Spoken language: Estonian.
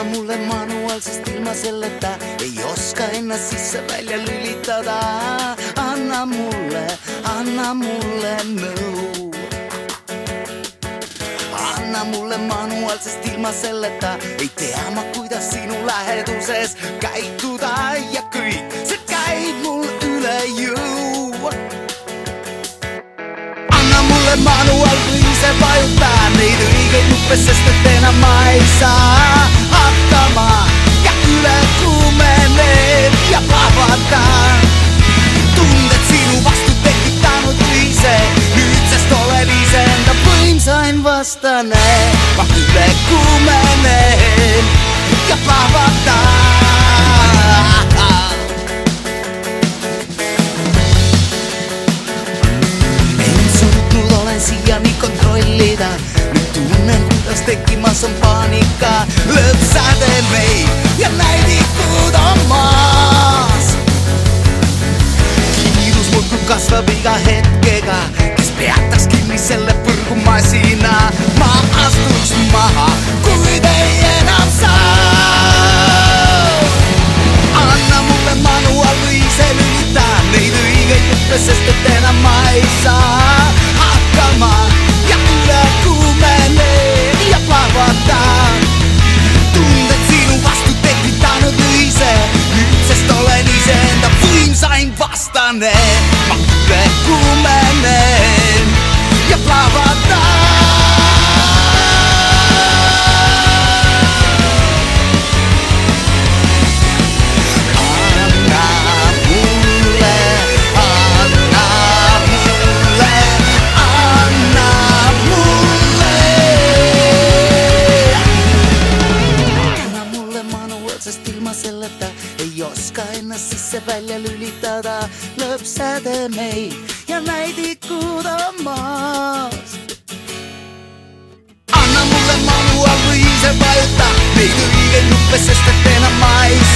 mulle manuaalsest ilma selleta ei oska ennast sisse välja lülitada. Anna mulle nõu. Anna mulle manuaalsest ilma selleta ei tea ma, kuidas sinu läheduses käituda ja kõik see käib mul üle jõu. Anna mulle manuaal või ise vajuta neid õigeid nuppe, sest et enam ma ei saa hakkama ja üle kuumeneb ja plahvatan. Tunded sinu vastu tekitanud ühise, nüüdsest olen iseenda võimsain vastane. Ma üle kuumenen ja plahvatan. Siiani kontrollida, nüüd tunnen, kuidas tekkimas on paanika. Lõppsädemeid ja näidikud on maas. Kiirus muudkui kasvab iga hetkega, kes peataks kinni selle põrgumasina. Ma astuks maha, kuid ei enam saa. Anna mulle manuaal või ise lülita neid õigeid nuppe, sest et enam ma ei saa hakkama ja üle kuumenen ja plahvatan. Tunded sinu vastu tekitanud ühise, nüüdsest olen iseenda võimsain vastane. Ma üle kuumenen ja plahvatan. Selleta ei oska ennast sisse välja lülitada. Lõppsädemeid ja näidikud on maas. Anna mulle manuaal või ise vajuta neid õigeid nuppe, sest et enam ma ei saa